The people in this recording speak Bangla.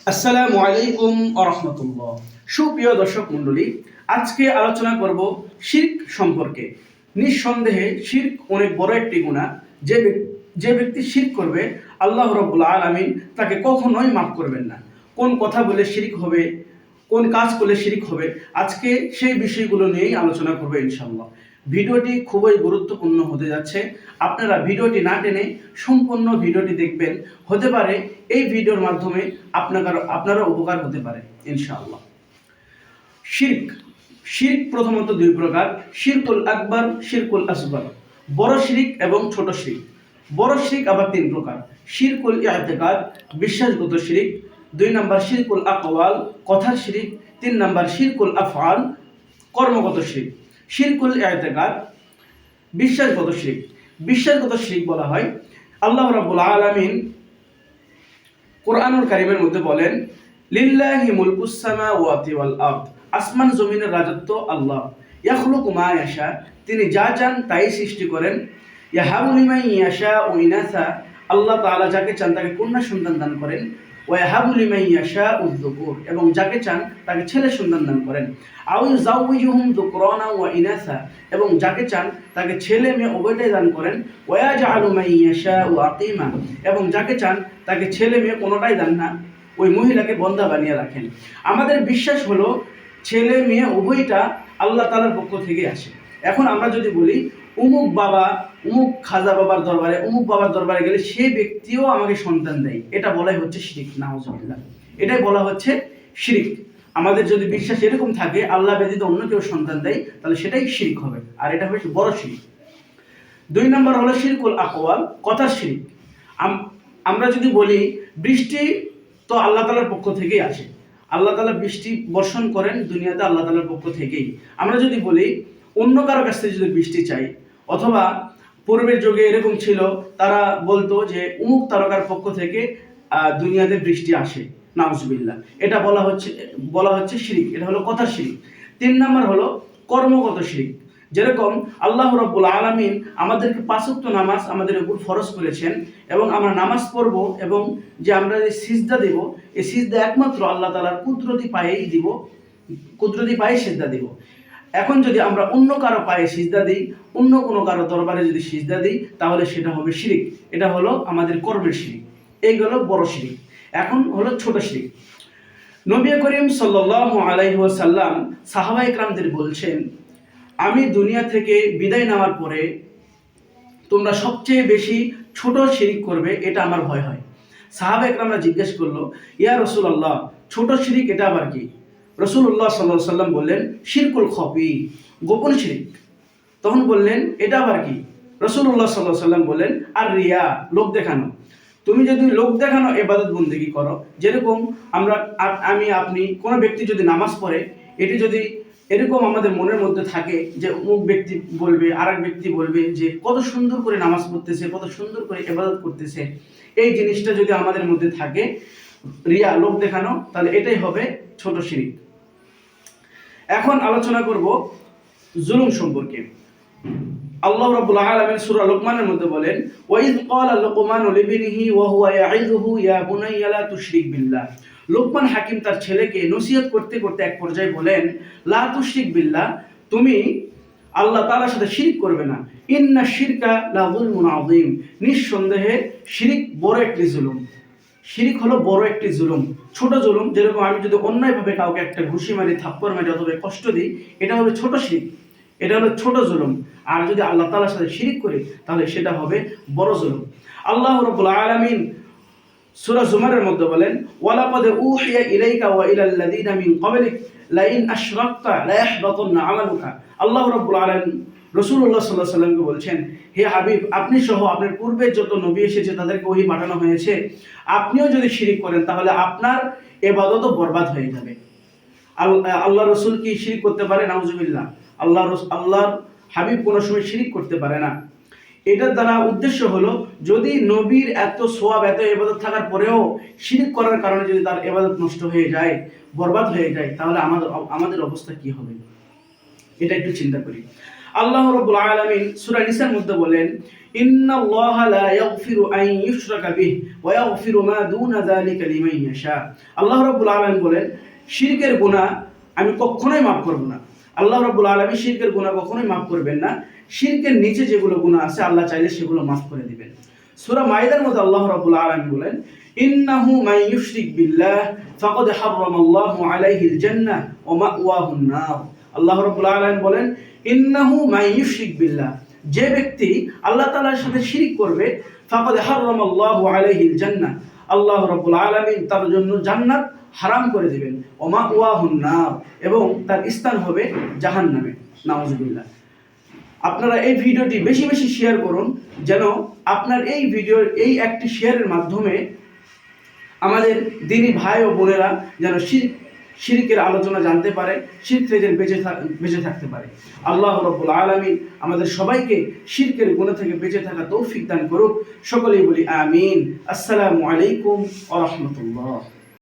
আসসালামু আলাইকুম ওয়া রাহমাতুল্লাহ। সুপ্রিয় দর্শক মণ্ডলী, আজকে আলোচনা করব শিরক সম্পর্কে। নিঃসন্দেহে শিরক অনেক বড় একটি গুনাহ। যে ব্যক্তি শিরক করবে, আল্লাহ রাব্বুল আলামিন তাকে কখনোই মাফ করবেন না। কোন কথা বলে শিরক হবে, কোন কাজ করলে শিরক হবে, আজকে সেই বিষয়গুলো নিয়েই আলোচনা করব ইনশাআল্লাহ। ভিডিওটি খুবই গুরুত্বপূর্ণ হতে যাচ্ছে। আপনারা ভিডিওটি না টেনে সম্পূর্ণ ভিডিওটি দেখবেন। হতে পারে এই ভিডিওর মাধ্যমে আপনারা উপকার হতে পারে ইনশাআল্লাহ। শিরক শিরক প্রথমত দুই প্রকার: শিরকুল আকবার, শিরকুল আসগর। বড় শিরক এবং ছোট শিরক। বড় শিরক আবার তিন প্রকার: শিরকুল ইতিকাদ, বিশ্বাসগত শিরক; 2 নম্বর শিরকুল আকওয়াল, কথার শিরক; 3 নম্বর শিরকুল আফআল, কর্মগত শিরক। শিরকুল ইতিকাদ, বিশ্বাসগত শিরক। বিশ্বাসগত শিরক বলা হয়, আল্লাহ রাব্বুল আলামিন কোরআনুল কারীমের মধ্যে বলেন, লিল্লাহি মুলকুস সামাওয়াতি ওয়াল আরদ। আসমান জমিনের রাজত্ব আল্লাহ। ইয়াখলুকু মা ইয়াশা, তিনি যা চান তাই সৃষ্টি করেন। ইয়াহাবু লিমান ইয়াশাউ ইনাসা, আল্লাহ তাআলা যাকে চান তাকে কন্যা সন্তান দান করেন। ওয়া ইয়াহাবু লিমান ইয়াশাউ যুকুর, এবং যাকে চান তাকে ছেলে সন্তান দান করেন। আও ইউযাউযুহুম যুকরানা ওয়া ইনাসা, এবং যাকে চান তাকে ছেলে মেয়ে উভয়টাই দান করেন। ওয়া ইয়াজআলু মান ইয়াশাউ আকিমা, এবং যাকে চান তাকে ছেলে মেয়ে কোনোটাই দেন না, ওই মহিলাকে বন্দা বানিয়ে রাখেন। আমাদের বিশ্বাস হলো ছেলে মেয়ে উভয়টা আল্লাহ তাআলার পক্ষ থেকে আসে। এখন আমরা যদি বলি উমুক বাবা, উমুক খাজা বাবার দরবারে, উমুক বাবার দরবারে গেলে সেই ব্যক্তিও আমাকে সন্তান দেয়, এটা বলাই হচ্ছে শিরক। নাউজুবিল্লাহ, এটাই বলা হচ্ছে শিরক। আমাদের যদি বিশ্বাস এরকম থাকে আল্লাহ ব্যতীত অন্য কেউ সন্তান দেয়, তাহলে সেটাই শিরক হবে, আর এটা হচ্ছে বড় শিরক। 2 নম্বর হলো শিরকুল আকওয়াল, কথার শিরক। আমরা যদি বলি বৃষ্টি তো আল্লাহ তাআলার পক্ষ থেকেই আসে, আল্লাহ তাআলা বৃষ্টি বর্ষণ করেন দুনিয়াতে আল্লাহ তাআলার পক্ষ থেকেই। আমরা যদি বলি অন্য কারো কাছ থেকে যদি বৃষ্টি চাই, অথবা পূর্বের যুগে এরকম ছিল, তারা বলতো যে অমুক তারকার পক্ষ থেকে দুনিয়াতে বৃষ্টি আসে, নাউজুবিল্লাহ, এটা বলা হচ্ছে শিরক। এটা হলো কথার শিরক। 3 নম্বর হলো কর্মগত শিরক। যেরকম আল্লাহ রাব্বুল আলামিন আমাদেরকে 5 ওয়াক্ত নামাজ আমাদের উপর ফরজ করেছেন, এবং আমরা নামাজ পড়ব, এবং যে আমরা যে সিজদা দেব, এই সিজদা একমাত্র আল্লাহ তাআলার কুদরতি পায়েই দিব, কুদরতি পায়ে সিজদা দেব। এখন যদি আমরা অন্য কারো পায়ে সিজদা দিই, অন্য কোনো কারো দরবারে যদি সিজদা দিই, তাহলে সেটা হবে শিরক। এটা হলো আমাদের কর্মের শিরক। এইগুলো বড় শিরক। এখন হলো ছোট শিরক। নবী করিম সাল্লাল্লাহু আলাইহি ওয়াসাল্লাম সাহাবায়ে কেরামদের বলছেন, আমি দুনিয়া থেকে বিদায় নেওয়ার পরে তোমরা সবচেয়ে বেশি ছোট শিরক করবে, এটা আমার ভয় হয়। সাহাবায়ে কেরামরা জিজ্ঞেস করলো, ইয়া রাসূলুল্লাহ, ছোট শিরক এটা আবার কি? রাসূলুল্লাহ সাল্লাল্লাহু আলাইহি ওয়াসাল্লাম বললেন, শিরকুল খফি, গোপন শিরক। তখন বললেন, এটা আবার কি? রাসূলুল্লাহ সাল্লাল্লাহু আলাইহি ওয়াসাল্লাম বললেন, আর রিয়া, লোক দেখানো। তুমি যদি লোক দেখানো ইবাদত বন্দেগী করো, যেরকম আপনি কোনো ব্যক্তি যদি নামাজ পড়ে, এটি যদি এরকম আমাদের মনের মধ্যে থাকে যে অমুক ব্যক্তি বলবে, আরেক ব্যক্তি বলবে যে কত সুন্দর করে নামাজ পড়তেছে, কত সুন্দর করে ইবাদত করতেছে, এই জিনিসটা যদি আমাদের মধ্যে থাকে, রিয়া, লোক দেখানো, তাহলে এটাই হবে ছোট শিরক। এখন আলোচনা করব জুলুম সম্পর্কে। আল্লাহ রাব্বুল আলামিন সূরা লুকমানের মধ্যে বলেন, ওয়াইদ ক্বালা লুকমানু লিবনিহি ওয়া হুয়া ইয়াইযুহু ইয়া বুনাইয়া লা তুশরিক বিল্লাহ। লোকমান হাকিম তার ছেলেকে নসিহত করতে করতে এক পর্যায়ে বলেন, লা তুশরিক বিল্লাহ, তুমি আল্লাহ তাআলার সাথে শিরক করবে না। ইন্না শিরকা লা যুলমুন আযীম, নিঃসন্দেহে শিরক বড় একটি জুলুম। শিরক হলো বড় একটি জুলুম। ছোট জুলুম, যেরকম আমি যদি অন্যায়ভাবে কাউকে একটা ঘুষি মারি, থাপ্পড় মারি, অথবা কষ্ট দিই, এটা হবে ছোট শিরক, এটা হলো ছোট জুলুম। আর যদি আল্লাহ তাআলার সাথে শিরক করি, তাহলে সেটা হবে বড় জুলুম। আল্লাহ রাব্বুল আলামিন সূরা জুমারের মধ্যে বলেন, ওয়ালাকাদ উহিয়া ইলাইকা ওয়া ইলাল লাযিনা মিন ক্বাবলিক লাইন আশরাকতা লা ইয়াহবাতান্না আমালুকা। আল্লাহ রাব্বুল আলামিন রাসূলুল্লাহ সাল্লাল্লাহু আলাইহি ওয়াসাল্লামকে বলছেন, হে হাবিব, আপনি সহ আপনার পূর্বে যত নবী এসেছে তাদেরকে ওহী পাঠানো হয়েছে, আপনিও যদি শিরক করেন তাহলে আপনার ইবাদতও বরবাদ হয়ে যাবে। আল্লাহ রাসূল কি শিরক করতে পারে? নাউজুবিল্লাহ, আল্লাহর হাবিব কোনো সময় শিরক করতে পারে না। এটার দ্বারা উদ্দেশ্য হলো, যদি নবীর এত সওয়াব, এত ইবাদত থাকার পরেও শিরক করার কারণে যদি তার ইবাদত নষ্ট হয়ে যায়, বরবাদ হয়ে যায়, তাহলে আমাদের অবস্থা কি হবে, এটা একটু চিন্তা করি। আল্লাহ রাব্বুল আলামিন সূরা নিসার মধ্যে বলেন, ইন্নাল্লাহা লা ইয়াগফিরু আন ইউশরাকা বিহি ওয়া ইয়াগফিরু মা দুনা যালিকা লিমান ইয়াশা। আল্লাহ রাব্বুল আলামিন বলেন, শিরকের গুনাহ আমি কখনোই মাফ করব না। আল্লাহ রাব্বুল আলামিন শিরকের গুনাহ কখনোই মাফ করবেন না। শিরকের নিচে যেগুলো গুনাহ আছে আল্লাহ চাইলে সেগুলো মাফ করে দিবেন। সূরা মাইদার মধ্যে আল্লাহ রাব্বুল আলামিন বলেন, ইন্নাহু মান ইউশরিক বিল্লাহ ফাকাদ হারামাল্লাহু আলাইহিল জান্নাহ ওয়া মাওয়াহুন নার। আল্লাহ রাব্বুল আলামিন বলেন, ইন্নাহু মান ইউশরিক বিল্লাহ, যে ব্যক্তি আল্লাহ তাআলার সাথে শিরক করবে, ফাকাদ হারামাল্লাহু আলাইহিল জান্নাহ, আল্লাহ রাব্বুল আলামিন তার জন্য জান্নাত হারাম করে দিবেন। ওয়া মাওয়াহুন নার, এবং তার স্থান হবে জাহান্নামে। নাউযুবিল্লাহ। আপনারা এই ভিডিওটি বেশি বেশি শেয়ার করুন, যেন আপনার এই ভিডিওর এই একটি শেয়ারের মাধ্যমে আমাদের দিনী ভাই ও বোনেরা যেন শিরকের আলোচনা জানতে পারে, শিরক থেকে বেঁচে থাকতে পারে। আল্লাহ রাব্বুল আলামিন আমাদের সবাইকে শিরকের গুনাহ থেকে বেঁচে থাকা তৌফিক দান করুক। সকলেই বলি আমিন। আসসালামু আলাইকুম ওয়া রাহমাতুল্লাহ।